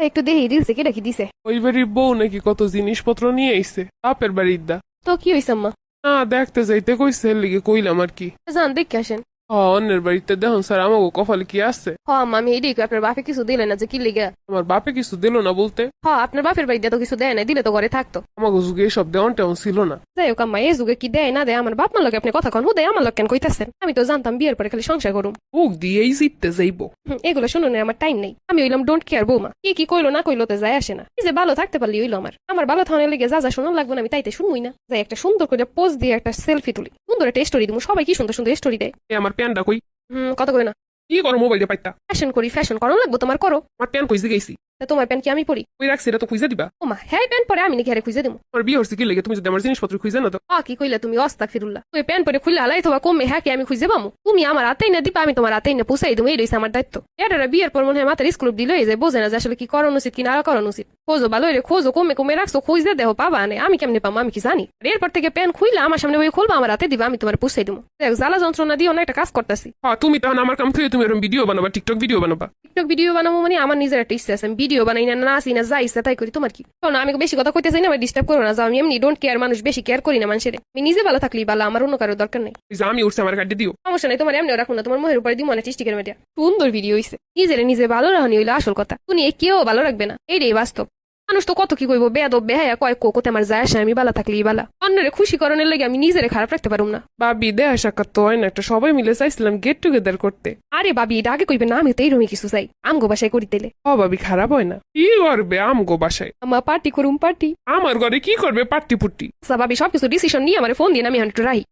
একটু দেখি রিলসে কে রাখি দিছে। ওই বাড়ির বউ নাকি কত জিনিসপত্র নিয়ে আইছে বাপের বাড়ির দা। তো কি হয়েছে আম্মা? না দেখতে যাইতে কইছে এর লিগে কইলাম আর কি। যান দেখে আসেন। অন্যের বাড়িতে দেখুন স্যার আমাকে কপালে কি আছে। আম্মা আমি এটাই কই, আপনার বাপে কিছু দিলেন না যে কি লিগা? আমার বাপে কিছু দিল না বলতে, আপনার বাপের বাড়িতে তো কিছু দেয় না, দিলে তো ঘরে থাকতো। আমাকে যুগে এসব দেওয়ান টেওয়ান ছিল না। যাই হোক আম্মা, এই যুগে কি দেয় না দেয় আমার বাপ মা লোক আপনি কথা কন হুদে আমার লোক কেন কইতাছেন? আমি তো জানতাম বিয়ের পরে খালি সংসার করুম। মুখ দিয়েই জিততে যাইব। এগুলো শুনুন আমার টাইম নেই। আমি হইলাম ডোন্ট কেয়ার বৌমা, কি কইলো না কইলো তো যায় আসে না। এই যে ভালো থাকতে পারলি হইলো আমার ভালো থাকার লেগে যা শুনুন লাগবে না আমি তাইতে শুনবই না। যাই একটা সুন্দর করে পোজ দিয়ে একটা সেলফি তুলি, সুন্দর একটা স্টোরি দিব। সবাই কি সুন্দর সুন্দর স্টোরি দেয়। আমার প্যানটা কই? কত করে না? কি করো মোবাইলে পাইতা? ফ্যাশন করি, ফ্যাশন করো লাগবো তোমার করো। আমার প্যান কইছে গেছি। তা তোমার প্যান্ট কি আমি পরি? ওই রাখছি এটা তো খুঁজে দিবা। ওমা হ্যাঁ প্যান্ট পরে আমি নাকি হারে খুঁজে দেবো? আমার বিয়ে হচ্ছে কি লেগে তুমি যদি আমার জিনিসপত্র খুঁজে না তো। কি কইলা তুমি? অস্তাক ফিরুল্লাহ। তুই প্যান্ট পরে খুলে হালাই তোমার কমে হ্যাঁ কি আমি খুঁজে পাবো? তুমি আমার হাতেই না দিবা, আমি তোমার হাতেই না পুষাই দেবো। এই রয়েছে আমার দায়িত্ব। এটারা বিয়ের পর মনে হয় মাথার স্কুল দিল এই যে বোঝে না যে আসলে কি করানো উচিত কি না করানো উচিত। খোঁজো ভালো রে, খোঁজো কমে রাখছো, খুঁজে দেহ পাবা না। আমি কেমনি পাবো আমি কি জানি? এরপর থেকে প্যান্ট খুইলা আমার সামনে বই খুলবা, আমার হাতে দিবা, আমি তোমার পুষাই দেবো। দেখ জ্বালা যন্ত্রণা দিও না, একটা কাজ করতেছি। তুমি তখন আমার কাম থেকে তুমি এরকম ভিডিও বানাবা, টিকটক ভিডিও বানাবা। টিকটক ভিডিও বানাবো মানে আমার নিজের একটা ইচ্ছা আছে। আমি ভিডিও বানাই না, নাচি না, যা ইচ্ছা তাই করি। তোমার কি? না আমি বেশি কথা কইতে চাই না, আমি ডিস্টার্ব করো না। যাও, আমি এমনি ডোন্ট কেয়ার মানুষ, বেশি কেয়ার করি না মানুষের। আমি নিজে ভালো থাকলেই ভালো, আমার অন্য কারোর দরকার নেই। আমি উঠছে আমার কাটে দিও। সমস্যা নেই, তোমার এমনিও রাখো না, তোমার মুখের উপরে দিও অনেক টিস্টিকের মেয়েটা। সুন্দর ভিডিও হইছে। নিজে ভালো রাখনি হইলো আসল কথা। তুমি কেউ ভালো রাখবে না, এইটাই বাস্তব। মানুষ তো কত কি কইবো, বেয়াদব বেহায়া কয় কোকোতে আমার যায় আসে, আমি ভালো থাকলেই ভালো। অন্যরে খুশি করানোর লাগে আমি নিজেরে খারাপ রাখতে পারুম না। ভাবি দেয়া সাক্ষাৎ তো হয় না, একটা সবাই মিলে চাইছিলাম গেট টুগেদার করতে। আরে ভাবি এটা আগে কইবে না, আমি তো এইরকমই কিছু চাই। আমগো বাসায় করি তেলে। ভাবি খারাপ হয় না? কি করবে আমগো বাসায়? আমার পার্টি করুম পার্টি। আমার ঘরে কি করবে পাট্টি পুট্টি? ভাবি সবকিছু ডিসিশন নিয়ে আমার ফোন দিন, আমি একটু রাহি।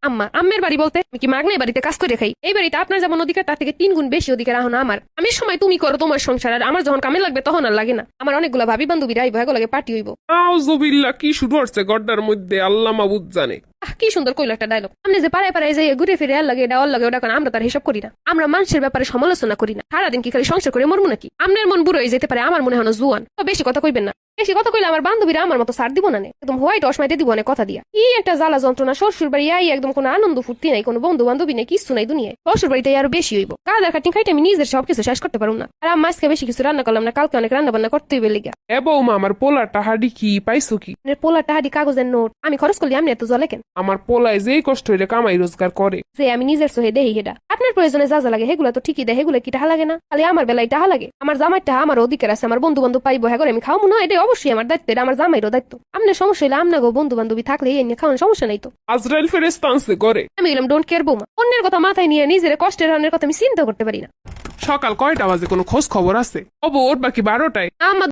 আম্মের বাড়ি বলতে আমি কি মাগনা বাড়িতে কাজ করে খাই? এই বাড়িতে আপনার যেমন অধিকার তার থেকে 3 গুণ বেশি অধিকার এখন আমার। আমি সময় তুমি করো তোমার সংসার, আর আমার যখন কামে লাগবে তখন আর লাগে না। আমার অনেকগুলো ভাবি বান্ধবীরা আইবো, এগুলো লাগে পার্টি হইব। আউযুবিল্লাহ, কি শুরু হচ্ছে গড্ডার মধ্যে, আল্লাহ মাবুদ জানে। কি সুন্দর কইলো একটা ডায়লগ। আপনি যে পাড়ায় যে ঘুরে ফিরে আর লাগে এটা ওর লাগে ওটা, আমরা তার হিসাব করি না। আমরা মানুষের ব্যাপারে সমালোচনা করি না। সারাদিন কি খালি সংসার করে মরমু নাকি? আপনার মন বুড়ো হয়ে যেতে পারে, আমার মনে হয় জুয়ান। তো বেশি কথা কইবেন না। বেশি কথা কইলে আমার বান্ধবীরা আমার মতো সার দিব না, একদম হোয়াইট অসমাইতে দিব অনেক কথা দিয়া। কি একটা জ্বালা যন্ত্রণা। শ্বশুর বাড়ি আই একদম কোনো আনন্দ ফুর্তি নাই, কোনো বন্ধু বান্ধবী নেই, কিছু নাই দুনিয়ায়। শ্বশুর বাড়িতে আরো বেশি হইব। কাদার খাটিং খাইতে আমি নিজের সবকিছু শেষ করতে পারবো না। আর আমি আজকে বেশি কিছু রান্না করলাম না, কালকে অনেক রান্না বান্না করতে হইবে লেগে। এ বৌমা, আমার পোলাটা হাডি কি পাইছো কি? পোলা টাহাডি কাগজের নোট আমি খরচ করলে আমি এত জলে কেন? আমার পোলায় যেই কষ্ট হইলে কামাই রোজগার করে, যে আমি নিজের সহে দেহি হেডা। আপনার প্রয়োজনে যা যা লাগে সেগুলো তো ঠিকই দেয়, সেগুলো কি টাহা লাগে না? খালি আমার বেলায় টাহা লাগে? আমার জামাই টাহা আমার অধিকার আছে, আমার বন্ধু বান্ধব পাইবো, হ্যাঁ আমি খাওয়াবো না, এটা অবশ্যই আমার দায়িত্ব, এটা আমার জামাইরও দায়িত্ব। আপনার সমস্যা হইলে আপনার বন্ধু বান্ধবী থাকলে এই নিয়ে খাওয়ানোর সমস্যা নাই তো। আজরাইল ফেরেশতা আনছে করে। আমি এলাম ডোন্ট কেয়ার বৌমা। অন্যের কথা মাথায় নিয়ে নিজের কষ্টের রানের কথা আমি চিন্তা করতে পারি না। সকাল কয়টা বাজে কোনো খোঁজ খবর আছে? ওর বাকি 12টায়। আমার